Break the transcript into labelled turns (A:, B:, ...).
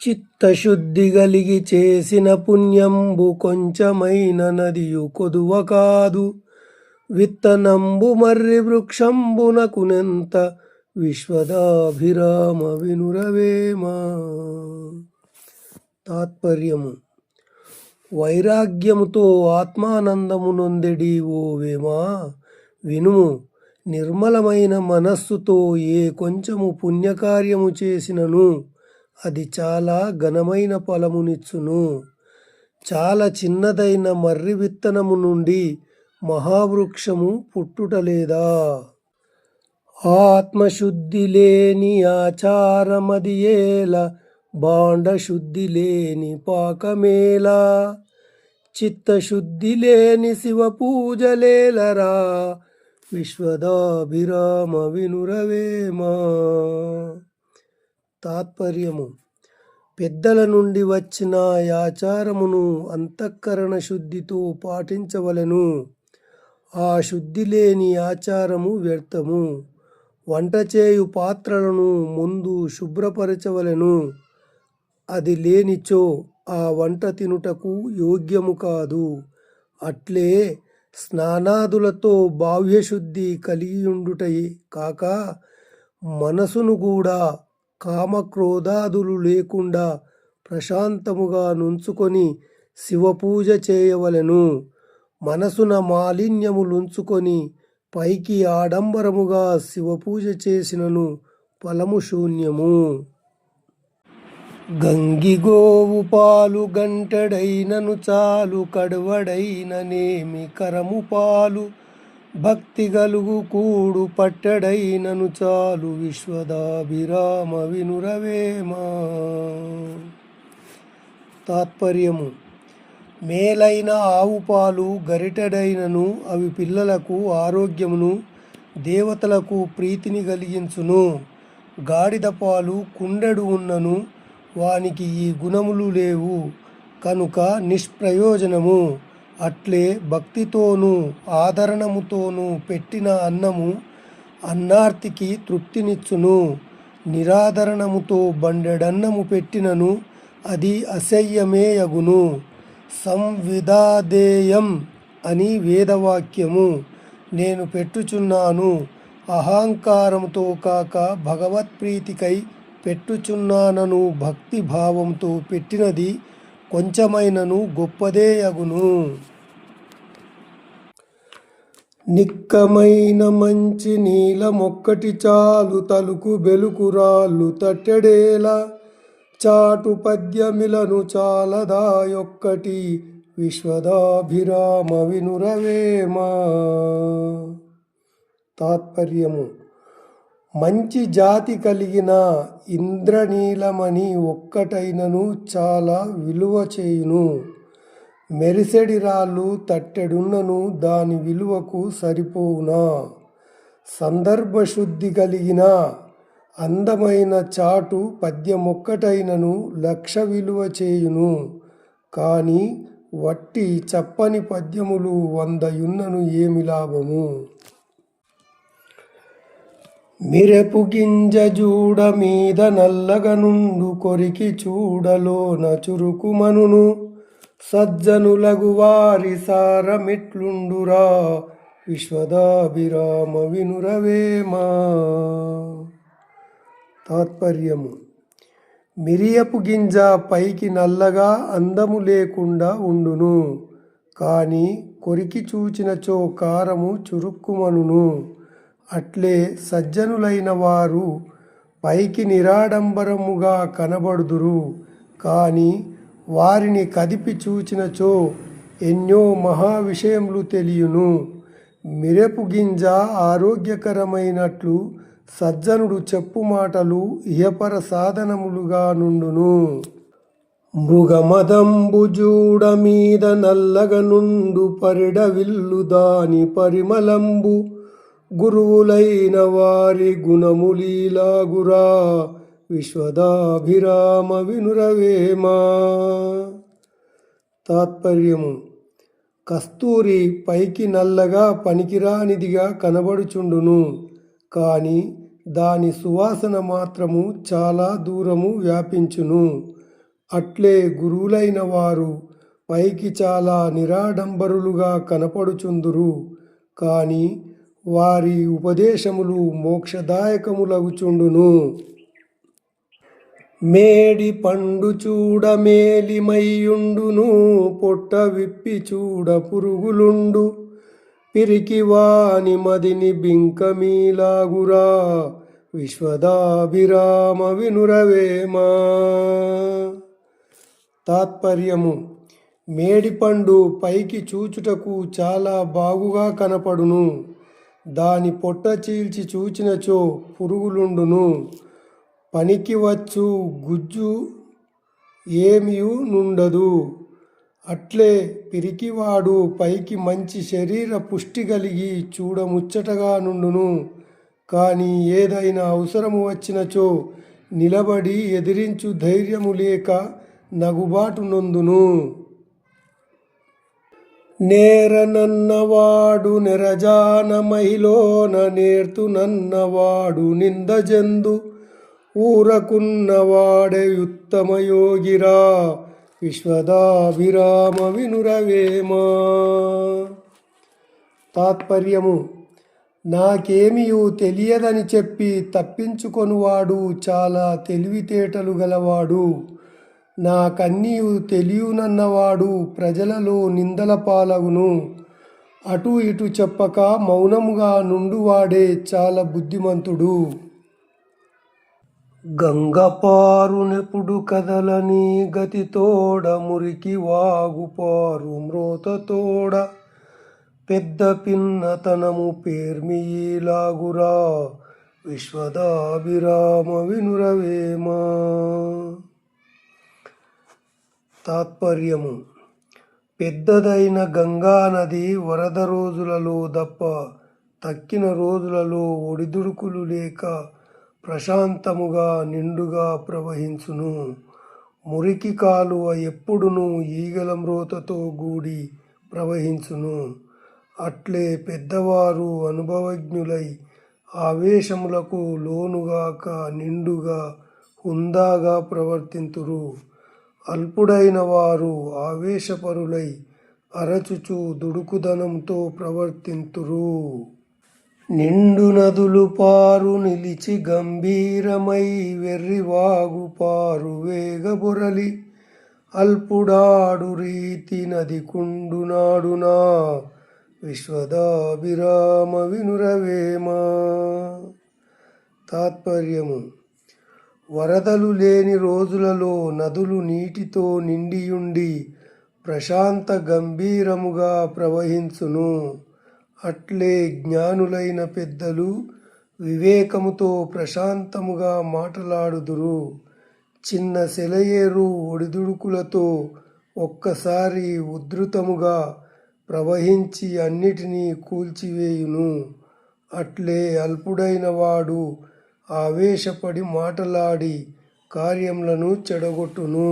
A: చిత్తశుద్ధి గలిగి చేసిన పుణ్యంబు కొంచెమైన నదియు కొదువ కాదు. విత్తనంబు మర్రి వృక్షంబునకునెంత విశ్వదాభిరామ వినురవేమ. తాత్పర్యము: వైరాగ్యముతో ఆత్మానందము నొందెడి ఓ వేమా వినుము. నిర్మలమైన మనస్సుతో ఏ కొంచెము పుణ్యకార్యము చేసినను అది చాలా ఘనమైన ఫలమునిచ్చును. చాలా చిన్నదైన మర్రి విత్తనము నుండి మహావృక్షము పుట్టుటలేదా? ఆత్మశుద్ధి లేని ఆచారమది ఏల, భాండశుద్ధి లేని పాకమేలా. చిత్తశుద్ధి లేని శివ పూజలేలరా, విశ్వదాభిరామ వినురవేమ. తాత్పర్యము: పెద్దల నుండి వచ్చిన ఆచారమును అంతఃకరణ శుద్ధితో పాటించవలెను. ఆ శుద్ధి లేని ఆచారము వ్యర్థము. వంట చేయు పాత్రలను ముందు శుభ్రపరచవలెను. అది లేనిచో ఆ వంట తినుటకు యోగ్యము కాదు. అట్లే స్నానాదులతో బాహ్యశుద్ధి కలిగియుండుటయే కాక మనసును కూడా కామక్రోధాదులు లేకుండా ప్రశాంతముగా నుంచుకొని శివపూజ చేయవలెను. మనసున మాలిన్యములుంచుకొని పైకి ఆడంబరముగా శివపూజ చేసినను ఫలము శూన్యము. గంగిగోవు పాలు గంటెడైనను చాలు, కడవడైననేమి కరము పాలు. భక్తి గలుగు కూడు పట్టెడైనను చాలు, విశ్వదాభిరామ వినురవేమ. తాత్పర్యము: మేలైన ఆవు పాలు గరిటెడైనను అవి పిల్లలకు ఆరోగ్యమును దేవతలకు ప్రీతిని కలిగించును. గాడిద పాలు కుండెడు ఉన్నను వానికి ఈ గుణములు లేవు కనుక నిష్ప్రయోజనము. అట్లే భక్తితోనూ ఆదరణముతోనూ పెట్టిన అన్నము అన్నార్తికి తృప్తినిచ్చును. నిరాదరణముతో బండెడన్నము పెట్టినను అది అసహ్యమే యగును. సంవిదాదేయం అని వేదవాక్యము. నేను పెట్టుచున్నాను, అహంకారముతో కాక భగవత్ప్రీతికై పెట్టుచున్నానను భక్తి భావంతో పెట్టినది కొంచెమైనను గొప్పదే యగును. నిక్కమైన మంచి నీలమొక్కటి చాలు, తలుకు బెలుకు రాళ్ళు తట్టెడేలా. చాటు పద్యమిలను చాలదాయొక్కటి, విశ్వదాభిరామ వినురవేమ. తాత్పర్యము: మంచి జాతి కలిగిన ఇంద్రనీలమణి ఒక్కటైనను చాలా విలువ చేయును. మెరిసెడి రాళ్ళు తట్టెడున్నను దాని విలువకు సరిపోవునా? సందర్భశుద్ధి కలిగిన అందమైన చాటు పద్యమొక్కటైనను 1,00,000 విలువ చేయును. కాని వట్టి చప్పని పద్యములు 100 యున్నను ఏమి లాభము? మిరపు గింజ జూడ మీద నల్లగనుండు, కొరికి చూడలోన చురుకుమనును. సజ్జనులగు వారి సారమిట్లుండురా, విశ్వదాభిరామ వినురవేమ. తాత్పర్యము: మిరియపు గింజ పైకి నల్లగా అందము లేకుండా ఉండును, కానీ కొరికి చూచినచో కారము చురుక్కుమనును. అట్లే సజ్జనులైన వారు పైకి నిరాడంబరముగా కనబడుదురు, కానీ వారిని కదిపి చూచినచో ఎన్నో మహా విషయములు తెలియును. మిరపు గింజ ఆరోగ్యకరమైనట్లు సజ్జనుడు చెప్పు మాటలు ఇహపర సాధనములుగా నుండును. మృగమదంబు జూడ మీద నల్లగనుండు, పరిడవిల్లు దాని పరిమళంబు. గురువులైన వారి గుణములీలాగురా, విశ్వదాభిరామ వినురవేమ. తాత్పర్యము: కస్తూరి పైకి నల్లగా పనికిరానిదిగా కనబడుచుండును, కానీ దాని సువాసన మాత్రము చాలా దూరము వ్యాపించును. అట్లే గురువులైన వారు పైకి చాలా నిరాడంబరులుగా కనపడుచుందురు, కాని వారి ఉపదేశములు మోక్షదాయకములగుచుండును. మేడి పండు చూడ మేలిమైయుండును, పొట్ట విప్పి చూడ పురుగులుండు, పిరికివాని మదిని బింకమీలాగురా, విశ్వదాభిరామ వినురవేమా. తాత్పర్యము: మేడిపండు పైకి చూచుటకు చాలా బాగుగా కనపడును, దాని పొట్ట చీల్చి చూచినచో పురుగులుండును, పనికి వచ్చు గుజ్జు ఏమియు నుండదు. అట్లే పిరికివాడు పైకి మంచి శరీర పుష్టి కలిగి చూడముచ్చటగా నుండును, కానీ ఏదైనా అవసరము వచ్చినచో నిలబడి ఎదిరించు ధైర్యము లేక నగుబాటు నొందును. నేరనన్నవాడు నెరజాన మహిలోన నేర్తునన్నవాడు నిందజందు, ఊరకున్నవాడే ఉత్తమయోగిరా, విశ్వదాభిరామ వినురవేమా. తాత్పర్యము: నాకేమియూ తెలియదని చెప్పి తప్పించుకొనువాడు చాలా తెలివితేటలు గలవాడు, నాకన్నీయు తెలియనన్నవాడు ప్రజలలో నిందల పాలగును, అటు ఇటు చెప్పక మౌనముగా నుండువాడే చాలా బుద్ధిమంతుడు. గంగపారునెప్పుడు కదలని గతితోడ, మురికి వాగుపారు మ్రోతతోడ, పెద్ద పిన్నతనము పేర్మియిలాగురా, విశ్వదాభిరామ వినురవేమా. తాత్పర్యము: పెద్దదైన గంగానది వరద రోజులలో దప్ప తక్కిన రోజులలో ఒడిదుడుకులు లేక ప్రశాంతముగా నిండుగా ప్రవహించును. మురికి కాలువ ఎప్పుడునూ ఈగల మ్రోతతో గూడి ప్రవహించును. అట్లే పెద్దవారు అనుభవజ్ఞులై ఆవేశములకు లోనుగాక నిండుగా హుందాగా ప్రవర్తింతురు. అల్పుడైన వారు ఆవేశపరులై అరచుచు దుడుకుదనంతో ప్రవర్తింతురు. నిండు నదులు పారు నిలిచి గంభీరమై, వెర్రివాగు పారు వేగబొరలి, అల్పుడాడు రీతి నది కుండునాడునా, విశ్వదాభిరామ వినురవేమా. తాత్పర్యము: వరదలు లేని రోజులలో నదులు నీటితో నిండియుండి ప్రశాంత గంభీరముగా ప్రవహించును. అట్లే జ్ఞానులైన పెద్దలు వివేకముతో ప్రశాంతముగా మాటలాడుదురు. చిన్న సెలయేరు ఒడిదుడుకులతో ఒక్కసారి ఉధృతముగా ప్రవహించి అన్నిటినీ కూల్చివేయును. అట్లే అల్పుడైన వాడు ఆవేశపడి మాటలాడి కార్యములను చెడగొట్టును.